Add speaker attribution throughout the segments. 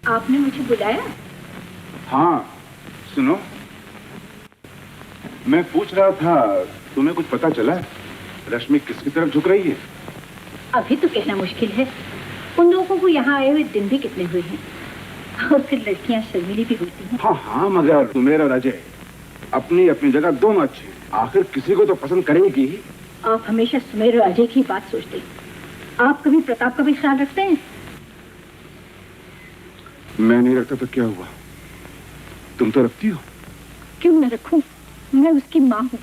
Speaker 1: आपने मुझे बुलाया?
Speaker 2: हाँ, सुनो, मैं पूछ रहा था, तुम्हें कुछ पता चला रश्मि किसकी तरफ झुक रही है?
Speaker 1: अभी तो कहना मुश्किल है। उन लोगों को यहाँ आए हुए दिन भी कितने हुए हैं, और फिर लड़कियाँ शर्मीली भी होती हैं।
Speaker 2: हाँ हाँ, मगर सुमेर और अजय अपनी अपनी जगह दोनों अच्छे हैं। आखिर किसी को तो पसंद करेंगी ही।
Speaker 1: आप हमेशा सुमेर और अजय की बात सोचते हैं। आप कभी प्रताप का भी ख्याल रखते हैं?
Speaker 2: मैं नहीं रखता तो क्या हुआ, तुम तो रखती हो।
Speaker 1: क्यों न रखूं? मैं उसकी माँ हूँ।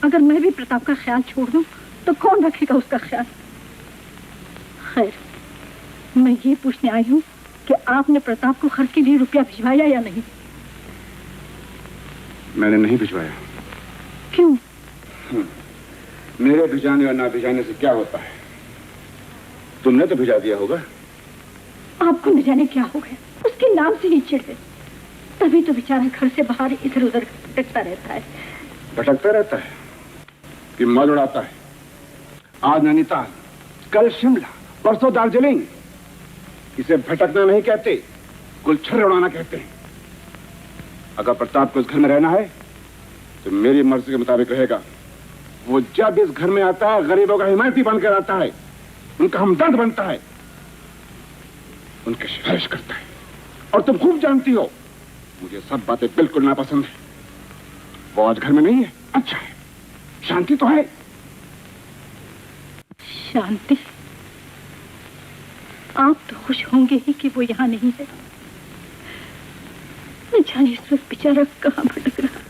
Speaker 1: अगर मैं भी प्रताप का ख्याल छोड़ दूं तो कौन रखेगा उसका ख्याल? खैर, मैं ये पूछने आई हूँ कि आपने प्रताप को खर्च के लिए रुपया भिजवाया या नहीं?
Speaker 2: मैंने नहीं भिजवाया।
Speaker 1: क्यों?
Speaker 2: मेरे भिजाने और ना भिजाने से क्या होता है? तुमने तो भिजा दिया होगा।
Speaker 1: आपको न जाने क्या हो गया, उसके नाम से ही चिढ़ गए। तभी तो बेचारा घर से बाहर इधर उधर भटकता रहता है।
Speaker 2: भटकता रहता है कि मौज उड़ाता है? आज नैनीताल, कल शिमला, परसों दार्जिलिंग। इसे भटकना नहीं कहते, गुलछर्रे उड़ाना कहते हैं। अगर प्रताप को इस घर में रहना है तो मेरी मर्जी के मुताबिक रहेगा। वो जब इस घर में आता है गरीबों का हिमायती बनकर आता है, उनका हमदर्द बनता है, उनकी सिफारिश करता है। और तुम खूब जानती हो मुझे सब बातें बिल्कुल नापसंद है। वो आज घर में नहीं है, अच्छा है, शांति तो है।
Speaker 1: शांति? आप तो खुश होंगे ही कि वो यहाँ नहीं है। न जाने इस वक्त बेचारा कहाँ भटक रहा।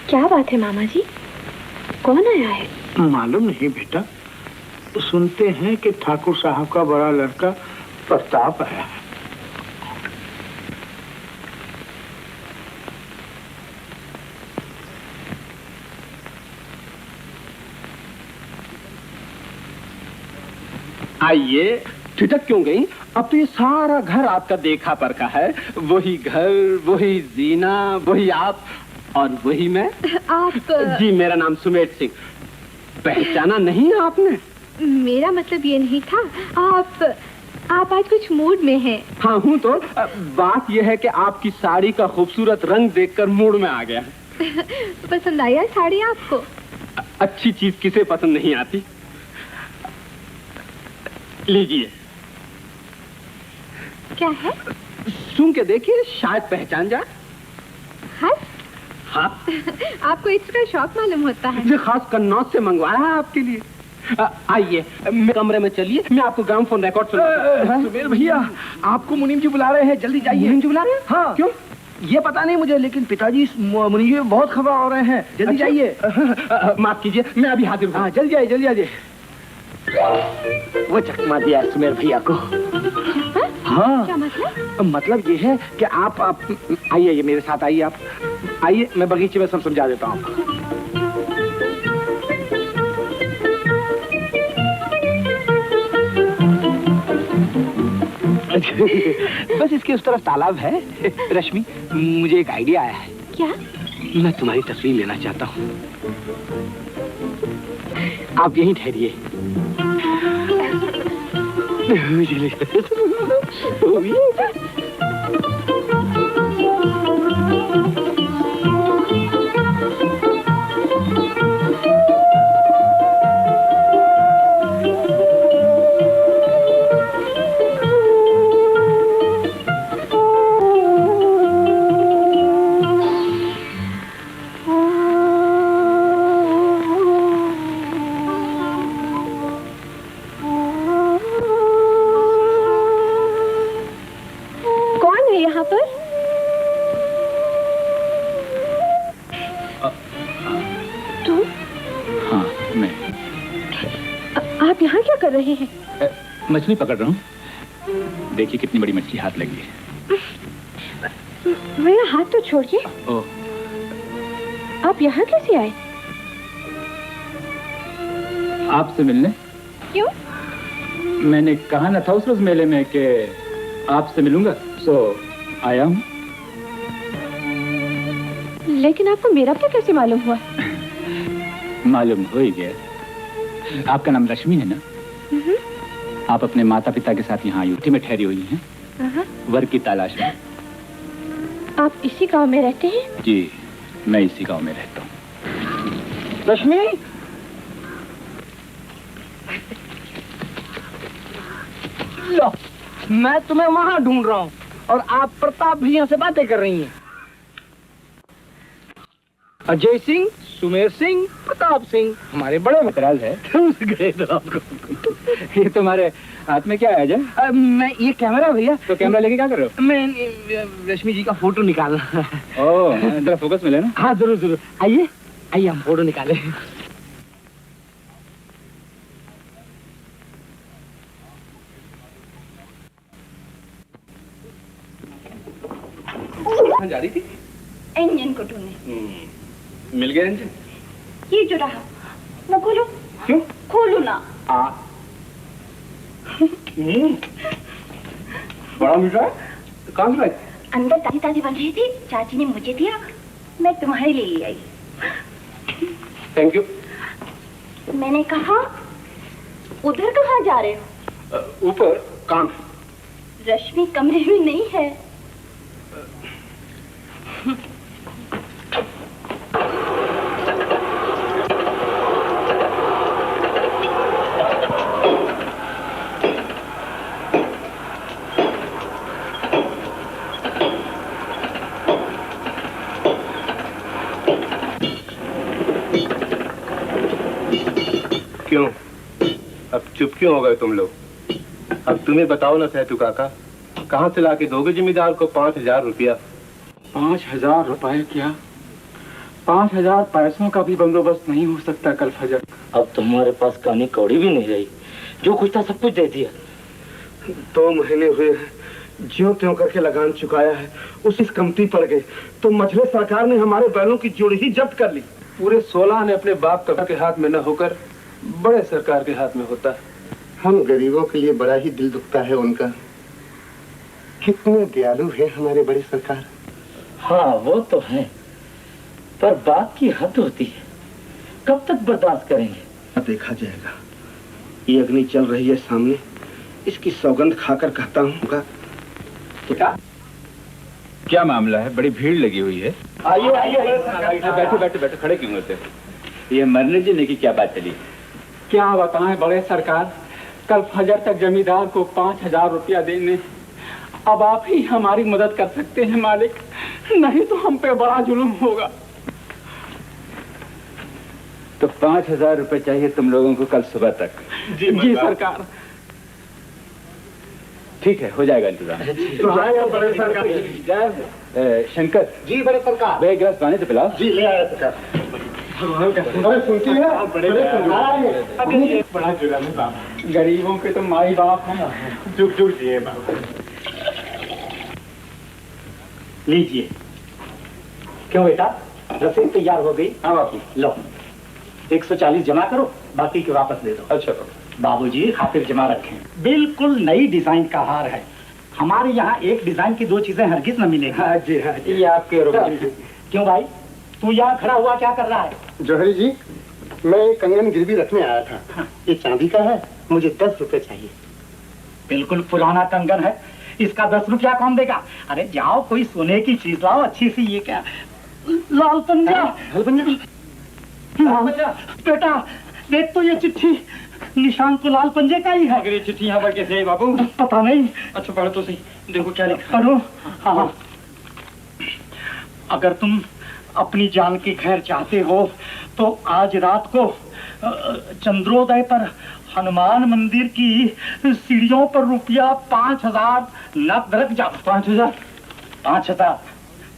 Speaker 3: क्या बात है मामा जी, कौन आया है?
Speaker 4: मालूम नहीं बेटा, सुनते हैं कि ठाकुर साहब का बड़ा लड़का प्रताप आया है।
Speaker 5: आइए। ठिठक क्यों गई? अब तो ये सारा घर आपका देखा परखा है। वही घर, वही जीना, वही आप और वही मैं।
Speaker 3: आप?
Speaker 5: जी, मेरा नाम सुमेर सिंह। पहचाना नहीं आपने?
Speaker 3: मेरा मतलब ये नहीं था। आप आज कुछ मूड में हैं।
Speaker 5: हाँ हूँ तो। बात यह है कि आपकी साड़ी का खूबसूरत रंग देखकर मूड में आ गया।
Speaker 3: पसंद आई है साड़ी आपको?
Speaker 5: अच्छी चीज किसे पसंद नहीं आती। लीजिए।
Speaker 3: क्या है?
Speaker 5: सुन के देखिए, शायद पहचान जाए। हाँ।
Speaker 3: आपको इसका शौक मालूम होता है?
Speaker 5: ये खास कन्नौज से मंगवाया है आपके लिए। आइए कमरे में चलिए, मैं आपको ग्रामोफोन रिकॉर्ड सुनाता हूं।
Speaker 4: सुमेर भैया, आपको मुनीम जी बुला रहे हैं, जल्दी जाइए।
Speaker 5: मुनीम जी बुला रहे हैं?
Speaker 4: हाँ।
Speaker 5: क्यों?
Speaker 4: ये पता नहीं मुझे, लेकिन पिताजी मुनीम जी बहुत खबर आ रहे हैं, जल्दी जाइए।
Speaker 5: माफ कीजिए, मैं अभी हाजिर हूँ।
Speaker 4: हाँ, जल्दी आइए, जल्दी आइए। वो चकमा दिया सुमेर भैया को। हाँ।
Speaker 3: क्या मतलब?
Speaker 4: मतलब ये है कि आप आइए, मेरे साथ आइए। आप आइए, मैं बगीचे में सब समझा देता हूँ आपको। बस इसके उस तरफ तालाब है। रश्मि, मुझे एक आइडिया आया है।
Speaker 3: क्या?
Speaker 4: मैं तुम्हारी तस्वीर लेना चाहता हूँ। आप यहीं ठहरिए।
Speaker 3: रहे हैं?
Speaker 6: मछली पकड़ रहा हूँ। देखिए कितनी बड़ी मछली हाथ लगी है।
Speaker 3: मेरा हाथ तो छोड़िए।
Speaker 6: ओह,
Speaker 3: आप यहाँ कैसे आए?
Speaker 6: आपसे मिलने।
Speaker 3: क्यों?
Speaker 6: मैंने कहा ना था उस रोज मेले में कि आपसे मिलूंगा, सो आया हूँ।
Speaker 3: लेकिन आपको मेरा क्या कैसे मालूम हुआ?
Speaker 6: मालूम हो ही गया। आपका नाम रश्मि है ना? आप अपने माता पिता के साथ यहाँ यूटी में ठहरी हुई हैं, वर की तलाश में।
Speaker 3: आप इसी गांव में रहते हैं?
Speaker 6: जी, मैं इसी गांव में रहता हूँ।
Speaker 5: रश्मि, लो, मैं तुम्हें वहां ढूंढ रहा हूँ और आप प्रताप भैया से बातें कर रही हैं। अजय सिंह, सुमेर सिंह, प्रताप सिंह हमारे बड़े
Speaker 6: मतराज है। ये तुम्हारे हाथ में क्या है अजय?
Speaker 5: मैं ये कैमरा भैया।
Speaker 6: तो कैमरा लेके क्या कर रहे हो?
Speaker 5: मैं रश्मि जी का फोटो निकालना।
Speaker 6: ओह, जरा फोकस मिले ना।
Speaker 5: हाँ जरूर जरूर, आइए आइए हम फोटो निकाले।
Speaker 2: कहाँ जा रही थी?
Speaker 1: इंजन को ढूंढने।
Speaker 2: मिल गया इंजन?
Speaker 1: ये जो रहा, वो खोलो।
Speaker 2: क्यों?
Speaker 1: खोलो ना।
Speaker 2: बड़ा मीठा है। कहाँ से लाई?
Speaker 1: अंदर ताजी ताजी बन रही थी, चाची ने मुझे दिया, मैं तुम्हारे लिए ले आई।
Speaker 2: Thank you.
Speaker 1: मैंने कहा उधर कहाँ जा रहे हो?
Speaker 2: ऊपर काम।
Speaker 1: रश्मि कमरे में नहीं है।
Speaker 7: क्यों? अब चुप क्यों हो गए तुम लोग? अब तुम्हें बताओ ना सेतु काका, कहाँ से लाके दोगे जमींदार को 5,000 रुपया?
Speaker 6: 5,000 रुपए क्या? 5,000 पैसों का भी बंदोबस्त नहीं हो सकता कल फजर।
Speaker 8: अब तुम्हारे पास कानी कौड़ी भी नहीं रही, जो कुछ था सब कुछ दे दिया।
Speaker 7: 2 महीने हुए हैं, ज्यों त्यों करके लगान चुकाया है, उसी कमती पड़ गई तो मझले सरकार ने हमारे बैलों की जोड़ी ही जब्त कर ली।
Speaker 9: पूरे 16 ने अपने बाप कका के हाथ में न होकर बड़े सरकार के हाथ में होता।
Speaker 7: हम गरीबों के लिए बड़ा ही दिल दुखता है उनका। कितने दयालु है हमारे बड़े सरकार।
Speaker 8: हाँ वो तो है, पर बात की हद होती है, कब तक बर्दाश्त करेंगे?
Speaker 7: देखा जाएगा। ये अग्नि चल रही है सामने, इसकी सौगंध खाकर कहता हूँ।
Speaker 6: क्या मामला है? बड़ी भीड़ लगी हुई है।
Speaker 8: आइए आइए
Speaker 6: बैठे बैठे बैठे, खड़े क्यों होते? ये मरने जीने की क्या बात चली?
Speaker 5: क्या बताएं बड़े सरकार, कल फजर तक जमींदार को 5,000 रुपया देने। अब आप ही हमारी मदद कर सकते हैं मालिक, नहीं तो हम पे बड़ा जुल्म होगा।
Speaker 6: तो 5,000 रुपए चाहिए तुम लोगों को कल सुबह तक?
Speaker 5: जी सरकार।
Speaker 6: ठीक है, हो जाएगा इंतजाम।
Speaker 7: बड़े सरकार।
Speaker 6: शंकर
Speaker 7: जी बड़े सरकार।
Speaker 6: वे एक गिलास पानी से पिलाओ।
Speaker 7: जी ले आया सरकार। अरे सुनती है?
Speaker 5: बड़ा जुल्म है बाबा, गरीबों के तो माई बाप हैं।
Speaker 7: जुग जुग जिए बाबा।
Speaker 8: लीजिए। क्यों बेटा, रसीद तैयार हो गई?
Speaker 9: हाँ बापू।
Speaker 8: लो 140 जमा करो, बाकी के वापस दे दो।
Speaker 9: अच्छा
Speaker 8: बाबूजी खातिर जमा रखें, बिल्कुल नई डिजाइन का हार है। हमारे यहाँ एक डिजाइन की 2 चीजें हरगिज न मिलेगी।
Speaker 7: हाँ जी हाँ जी।
Speaker 8: ये आपके रुपए। क्यों भाई, तू यहाँ खड़ा हुआ क्या कर रहा है?
Speaker 7: जौहरी जी, मैं एक कंगन गिरवी रखने आया था। ये चांदी का है, मुझे 10 रुपए चाहिए।
Speaker 8: बिल्कुल पुराना कंगन है, इसका 10 रुपया कौन देगा? अरे जाओ कोई सोने की चीज लाओ अच्छी सी। ये क्या? लाल पंजा। बेटा देख तो ये चिट्ठी, निशान तो लाल पंजे का ही है।
Speaker 5: अगर ये चिट्ठी यहाँ पर कैसे है बाबू?
Speaker 8: पता नहीं।
Speaker 5: अच्छा पढ़ो तो सही, देखो क्या लिखा।
Speaker 8: पढ़ो। हाँ, अगर तुम अपनी जान की खैर चाहते हो तो आज रात को चंद्रोदय पर हनुमान मंदिर की सीढ़ियों पर रुपया 5,000 नकद रख जाओ। 5,000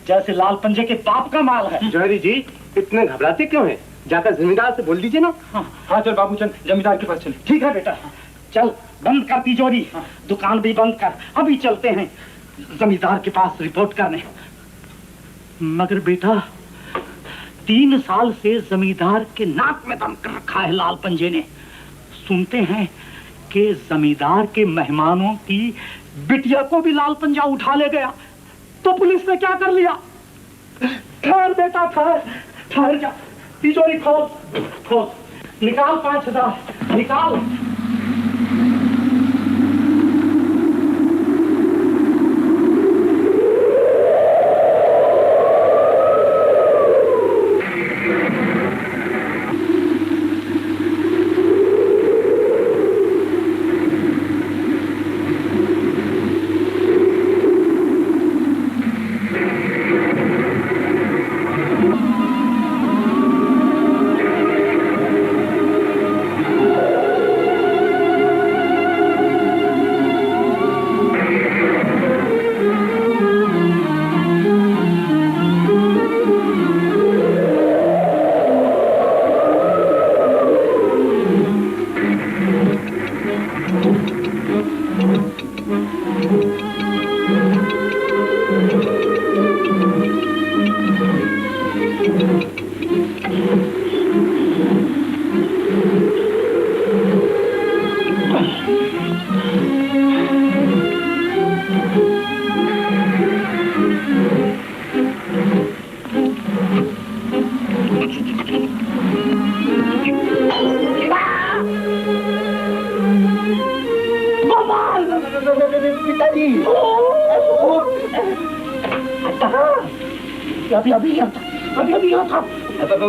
Speaker 8: जैसे लाल पंजे के बाप का माल है।
Speaker 7: जौहरी जी, इतने घबराते क्यों हैं? जाकर जमींदार से बोल दीजिए ना।
Speaker 5: हाँ चल बाबू, चल जमींदार के पास चल।
Speaker 8: ठीक है बेटा, चल बंद कर तिजोरी, दुकान भी बंद कर, अभी चलते हैं जमींदार के पास रिपोर्ट करने। मगर बेटा 3 साल से जमींदार के नाक में दम कर रखा है लाल पंजे ने। सुनते हैं कि जमींदार के मेहमानों की बिटिया को भी लाल पंजा उठा ले गया, तो पुलिस ने क्या कर लिया? ठहर बेटा ठहर, ठहर जा, तिजोरी खोल खोल, निकाल 5000 निकाल।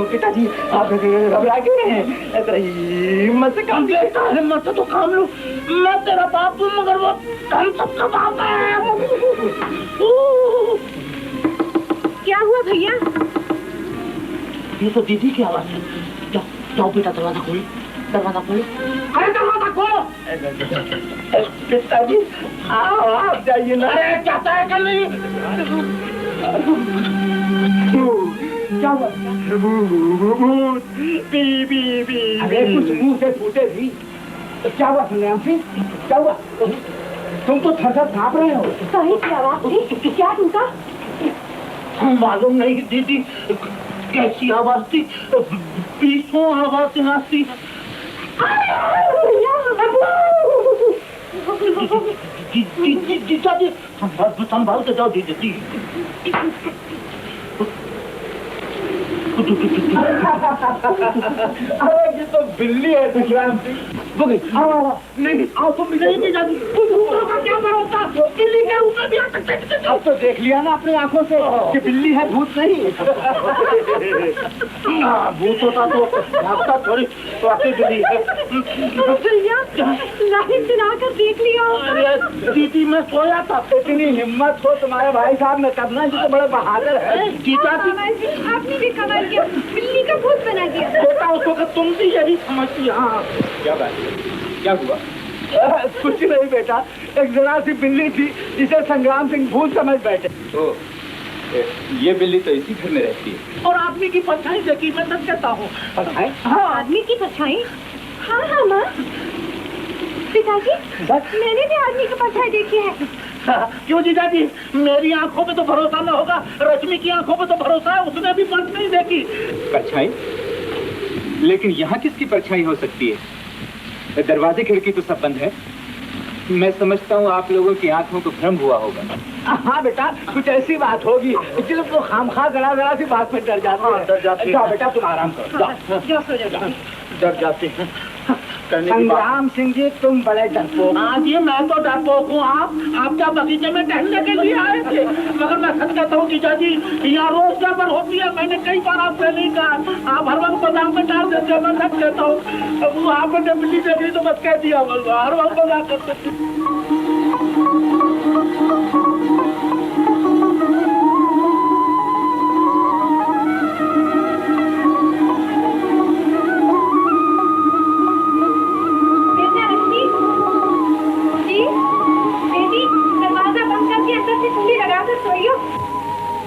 Speaker 8: पिताजी आप घबरा क्यों हैं? हिम्मत से काम लेता है, हिम्मत से तो काम लो। मैं तेरा बाप हूँ मगर वो हम सबका बाप है।
Speaker 3: क्या हुआ भैया?
Speaker 8: ये तो दीदी की आवाज है। जाओ जाओ बेटा, दरवाजा खोलो, दरवाजा खोलो। अरे दरवाजा खोलो। पिताजी आप जाइए ना। अरे क्या है कर नहीं? क्या हुआ? अरे कुछ मुंह से फूटे भी। तो क्या हुआ संग्राम सिंह? क्या हुआ? तुम तो थर-थर कांप रहे हो।
Speaker 3: कहीं की आवाज थी? क्या टूटा?
Speaker 8: मालूम नहीं दीदी, कैसी आवाज थी? पीछों आवाज आती। जीजा जी संभाल के जाओ दीदी। अरे ये तो बिल्ली है संग्राम सिंह। नहीं आओ तुम नहीं जाती। क्या भरोसा, बिल्ली के ऊपर भी आ सकते। अब तो देख लिया ना अपनी आंखों से कि बिल्ली है, भूत नहीं। भूत होता तो भागता थोड़ी, तो आती बिल्ली है।
Speaker 3: भैया लाइन चला कर देख लिया।
Speaker 8: अरे दीदी मैं सोया था। इतनी हिम्मत हो तुम्हारे भाई साहब ने करना, जी तो बड़े बहादुर है। जीता
Speaker 3: आपने भी कमाल किया, बिल्ली का भूत बना दिया।
Speaker 8: बेटा उसको तुम भी यही समझती। हाँ
Speaker 6: क्या बात, क्या हुआ?
Speaker 8: कुछ नहीं बेटा, एक जरा सी बिल्ली थी, इसे संग्राम सिंह भूत समझ बैठे।
Speaker 6: तो ये बिल्ली तो इसी घर में रहती है।
Speaker 8: और आदमी की परछाई देखी, मैं सच कहता हूँ।
Speaker 6: परछाई?
Speaker 3: हाँ आदमी की परछाई। हाँ हाँ माँ, पिताजी मैंने भी आदमी की परछाई देखी है।
Speaker 8: क्यों जीजा जी? मेरी आंखों पे तो भरोसा न होगा, रश्मि की आंखों पे तो भरोसा है, उसने भी परछाई देखी।
Speaker 6: परछाई? लेकिन यहाँ किसकी परछाई हो सकती है? दरवाजे खिड़की तो सब बंद है। मैं समझता हूँ आप लोगों की आंखों को भ्रम हुआ होगा।
Speaker 8: हाँ बेटा, कुछ ऐसी बात होगी, इसलिए तो खामखा जरा सी बात में डर जाते हैं। जाओ बेटा तुम आराम करो, जाओ सो जाओ। डर जाते हैं। संग्राम सिंह जी तुम बड़े डरपोक। हाँ जी मैं तो डरपोक हूँ। आप क्या बगीचे में टहलने के लिए आए थे? मगर मैं सच कहता हूँ जीजा जी, यहाँ रोज गड़बड़ होती है। मैंने कई बार आपसे नहीं कहा, आप हर वक्त बाजार में डाल देते हैं। मैं सच कहता हूँ, अब आपने बिल्ली देखी तो बस कह दिया, हर वक्त बाजार करते।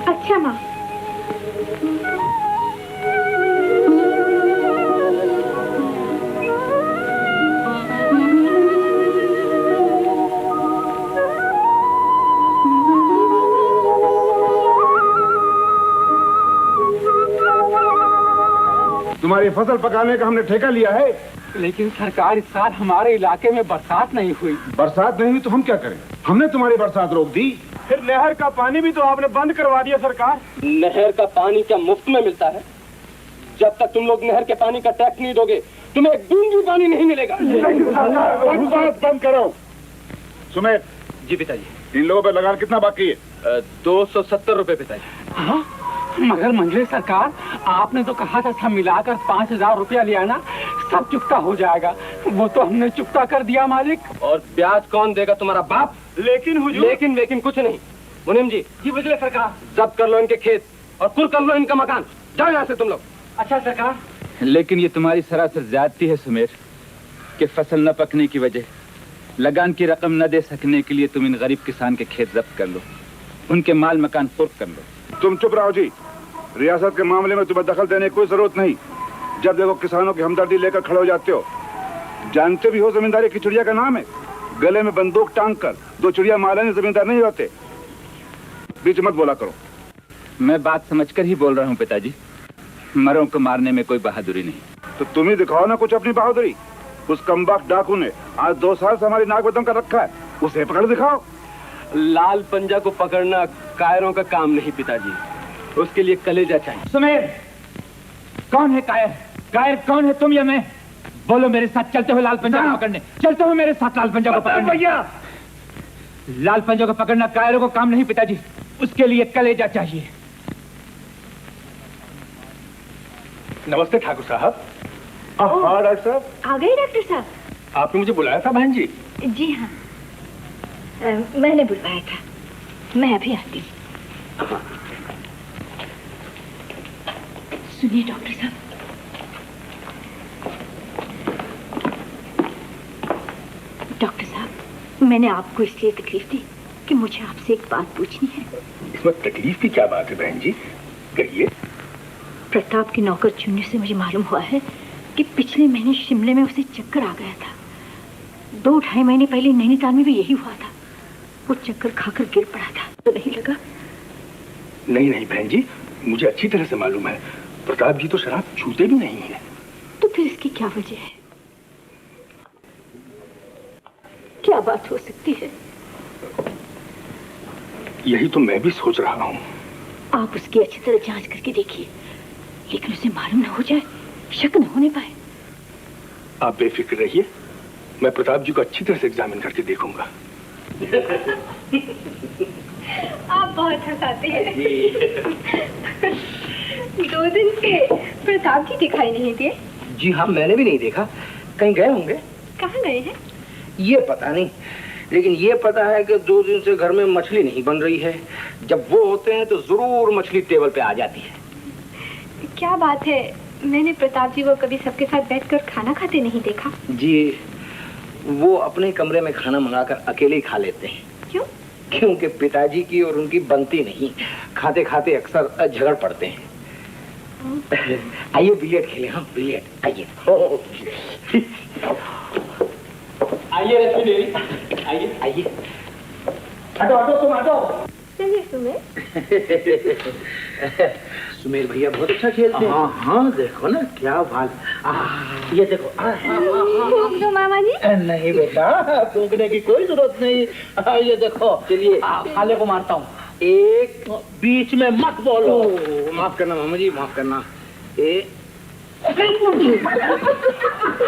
Speaker 3: अच्छा माँ।
Speaker 2: तुम्हारी फसल पकाने का हमने ठेका लिया है।
Speaker 5: लेकिन सरकार, इस साल हमारे इलाके में बरसात नहीं हुई।
Speaker 2: बरसात नहीं हुई तो हम क्या करें? हमने तुम्हारी बरसात रोक दी।
Speaker 9: फिर नहर का पानी भी तो आपने बंद करवा दिया सरकार।
Speaker 10: नहर का पानी क्या मुफ्त में मिलता है? जब तक तुम लोग नहर के पानी का टैक्स नहीं दोगे, तुम्हें एक बूंद भी पानी नहीं मिलेगा।
Speaker 2: बंद करो। सुमेर।
Speaker 7: जी पिताजी।
Speaker 2: इन लोगों पे लगान कितना बाकी है?
Speaker 7: 270 रुपए पिताजी।
Speaker 5: हाँ? मगर मंजूर सरकार, आपने तो कहा था सब मिलाकर 5000 रुपया लिया ना, सब चुकता हो जाएगा। वो तो हमने चुकता कर दिया मालिक।
Speaker 10: और ब्याज कौन देगा? तुम्हारा बाप।
Speaker 9: लेकिन हुजूर।
Speaker 10: लेकिन कुछ नहीं। मुनीम जी।
Speaker 5: जी बुझले सरकार।
Speaker 10: जब्त कर लो इनके खेत और कुल कर लो इनका मकान। जाओ यहाँ से तुम लोग।
Speaker 5: अच्छा सरकार।
Speaker 6: लेकिन ये तुम्हारी सरासर ज्यादती है सुमेर, कि फसल न पकने की वजह लगान की रकम न दे सकने के लिए तुम इन गरीब किसान के खेत जब्त कर लो, उनके माल मकान फुर्क कर लो।
Speaker 2: तुम चुप रहो जी। रियासत के मामले में तुम्हें दखल देने की कोई जरूरत नहीं। जब देखो किसानों की हमदर्दी लेकर खड़े हो जाते हो। जानते भी हो जमींदारी की चिड़िया का नाम है। गले में बंदूक टांग कर दो चिड़िया मारने जमींदार नहीं होते। बीच मत बोला करो।
Speaker 6: मैं बात समझकर ही बोल रहा हूँ पिताजी। मरों को मारने में कोई बहादुरी नहीं।
Speaker 2: तो तुम ही दिखाओ ना कुछ अपनी बहादुरी। उस कमबख्त डाकू ने आज 2 साल से हमारी नाक बदम कर रखा है, उसे पकड़ दिखाओ।
Speaker 10: लाल पंजा को पकड़ना कायरों का काम नहीं पिताजी, उसके लिए कलेजा चाहिए।
Speaker 6: सुमेर, कौन है कायर? कायर कौन है, तुम या मैं? बोलो मेरे साथ चलते हुए लाल पंजा को पकड़ने। चलते हुए मेरे साथ लाल पंजा को पकड़ने। भैया, लाल पंजा को पकड़ना कायरों को काम नहीं पिताजी, उसके लिए कलेजा चाहिए।
Speaker 9: नमस्ते ठाकुर साहब।
Speaker 2: हाँ डॉक्टर साहब।
Speaker 3: आ गए डॉक्टर साहब?
Speaker 9: आपने मुझे बुलाया था बहन जी?
Speaker 3: जी हाँ, मैंने बुलवाया था। मैं अभी आती हूँ। सुनिए डॉक्टर साहब, डॉक्टर साहब, मैंने आपको इसलिए तकलीफ दी कि मुझे आपसे एक बात पूछनी है।
Speaker 9: इसमें तकलीफ की क्या बात है बहन जी? कहिए।
Speaker 3: प्रताप की नौकर चुनने से मुझे मालूम हुआ है कि पिछले महीने शिमले में उसे चक्कर आ गया था। 2-2.5 महीने पहले नैनीताल में भी यही हुआ था। वो चक्कर खाकर गिर पड़ा था। तो नहीं लगा?
Speaker 9: नहीं बहन जी, मुझे अच्छी तरह से मालूम है। प्रताप जी तो शराब छूते भी नहीं है।
Speaker 3: तो फिर इसकी क्या वजह है? क्या बात हो सकती है?
Speaker 9: यही तो मैं भी सोच रहा हूँ।
Speaker 3: आप उसकी अच्छी तरह जांच करके देखिए, लेकिन उसे मालूम न हो जाए, शक न होने पाए।
Speaker 9: आप बेफिक्र रहिए, मैं प्रताप जी को अच्छी तरह से एग्जामिन करके देखूंगा।
Speaker 3: आप बहुत हंसाते हैं। 2 दिन से प्रताप जी दिखाई नहीं दिए।
Speaker 11: जी हाँ, मैंने भी नहीं देखा। कहीं गए होंगे।
Speaker 3: कहाँ गए हैं?
Speaker 11: ये पता नहीं, लेकिन ये पता है कि 2 दिन से घर में मछली नहीं बन रही है। जब वो होते हैं तो जरूर मछली टेबल पे आ जाती है।
Speaker 3: क्या बात है, मैंने प्रताप जी को कभी सबके साथ बैठकर खाना खाते नहीं देखा।
Speaker 11: जी, वो अपने कमरे में खाना मंगाकर अकेले ही खा लेते हैं।
Speaker 3: क्यों?
Speaker 11: क्योंकि पिताजी की और उनकी बनती नहीं। खाते खाते अक्सर झगड़ पड़ते हैं। आइए बिलियर्ड खेले। हम बिलियर्ड। आइए
Speaker 5: आइए रश्मि देवी, आइए
Speaker 11: आइए।
Speaker 5: हटो तुम हटो।
Speaker 3: चलिए सुमेर।
Speaker 11: सुमेर भैया बहुत अच्छा खेलते हैं। हाँ, देखो ना क्या बात। ये देखो।
Speaker 3: फूंक दो मामा जी।
Speaker 11: नहीं बेटा, फूंकने की कोई जरूरत नहीं। ये देखो। चलिए
Speaker 5: खाले को मारता हूँ।
Speaker 11: एक बीच में मत बोलो। माफ करना मामा जी, माफ करना।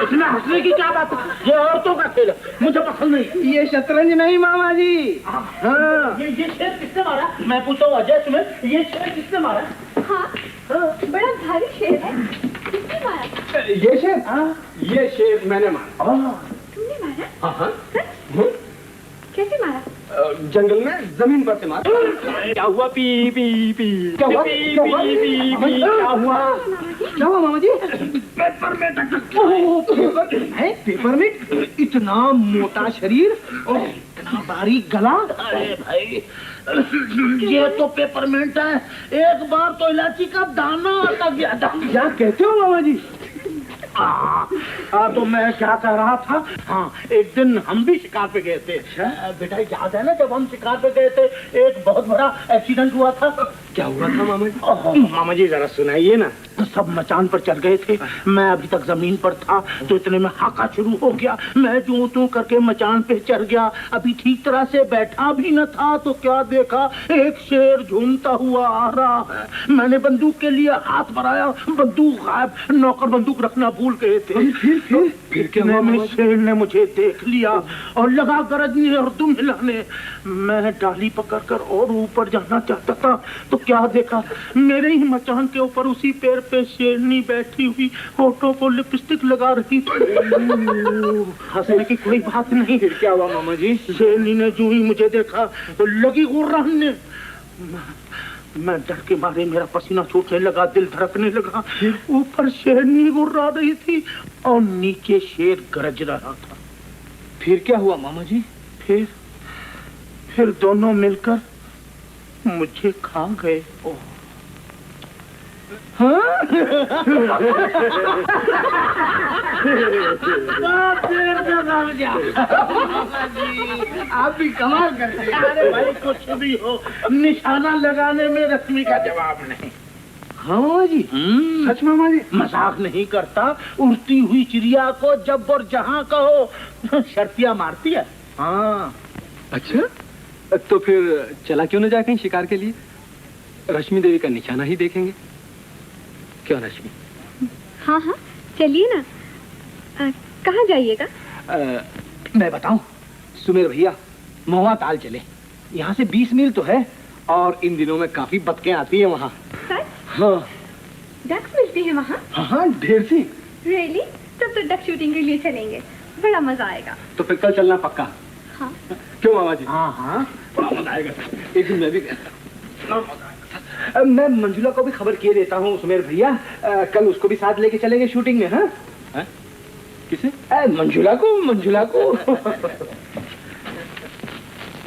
Speaker 11: इतना हंसने की क्या बात है? ये औरतों का खेल, मुझे पसंद नहीं। ये शतरंज नहीं मामा जी। हाँ।
Speaker 5: ये शेर किसने मारा? मैं पूछता हूँ अजय तुम्हें, ये शेर किसने मारा?
Speaker 3: हाँ, बड़ा भारी शेर है। किसने मारा?
Speaker 5: ये शेर? हाँ, ये शेर मैंने मारा।
Speaker 3: तुमने मारा?
Speaker 5: हाँ।
Speaker 3: कैसे मारा?
Speaker 5: जंगल में जमीन पर से मारा। क्या हुआ? P P P. क्या हुआ? क्या हुआ? क्या हुआ?
Speaker 11: क्या हुआ मामा जी? पेपरमिंट है। पेपरमिंट? इतना मोटा शरीर और इतना बारीक गला। अरे भाई, ये तो पेपरमिंट है। एक बार तो इलायची का दाना अटक गया था। क्या कहते हो मामा जी? तो मैं क्या कह रहा था। हाँ, एक दिन हम भी शिकार पे गए थे। बेटा याद है ना, जब हम शिकार पे गए थे एक बहुत बड़ा एक्सीडेंट हुआ था।
Speaker 9: क्या हुआ था मामा जी?
Speaker 4: मामा जी जरा सुनाइए ना। सब मचान पर चढ़ गए थे, मैं अभी तक जमीन पर था तो इतने में हाका शुरू हो गया। मैं जो तू करके मचान पे चढ़ गया, अभी ठीक तरह से बैठा भी न था तो क्या देखा, एक शेर झूमता हुआ आ रहा है। मैंने बंदूक के लिए हाथ बढ़ाया, बंदूक गायब, नौकर बंदूक रखना भूल गए थे। फिर क्या में शेर ने मुझे देख लिया और लगा गरजने और दुम हिलाने। मैं डाली पकड़कर और ऊपर जाना चाहता था तो क्या देखा, मेरे ही मचान के ऊपर उसी पेड़ पे शेरनी बैठी हुई, होठों को लिपस्टिक लगा रही थी। हंसने की कोई बात नहीं।
Speaker 9: फिर क्या हुआ मामा जी?
Speaker 4: शेरनी ने जो ही मुझे देखा तो लगी गुर्राने। मैं डर के मारे मेरा पसीना छूटने लगा, दिल धड़कने लगा। ऊपर शेरनी गुर्रा रही थी और नीचे शेर गरज रहा था।
Speaker 9: फिर क्या हुआ मामा जी?
Speaker 4: फिर दोनों मिलकर मुझे खा गए।
Speaker 11: आप भी कमाल करते हैं।
Speaker 4: अरे भाई कुछ भी हो, निशाना लगाने में रश्मि का जवाब नहीं।
Speaker 9: हाँ मामा जी, सच मामा जी?
Speaker 4: मजाक नहीं करता। उड़ती हुई चिड़िया को जब और जहाँ कहो शर्तियाँ मारती है। हाँ।
Speaker 9: अच्छा, तो फिर चला क्यों न जाए कहीं शिकार के लिए? रश्मि देवी का निशाना ही देखेंगे। क्यों रश्मि?
Speaker 3: हाँ हाँ चलिए ना। कहाँ जाइएगा?
Speaker 9: मैं बताऊं, सुमेर भैया महुआ ताल चले। यहाँ से 20 मील तो है और इन दिनों में काफी बतखें आती हैं वहाँ। हाँ।
Speaker 3: डक्स मिलती है वहाँ?
Speaker 9: हाँ ढेर सी।
Speaker 3: रियली? तब तो डक शूटिंग के लिए चलेंगे, बड़ा मजा आएगा।
Speaker 9: तो फिर कल चलना पक्का?
Speaker 3: हाँ।
Speaker 9: क्यों मामा जी?
Speaker 4: हाँ हाँ
Speaker 9: बड़ा मजा आएगा। एक दिन मैं भी मैं मंजुला को भी खबर किए देता हूँ सुमेर भैया, कल उसको भी साथ लेके चलेंगे शूटिंग में। हाँ? किसे? मंजुला को।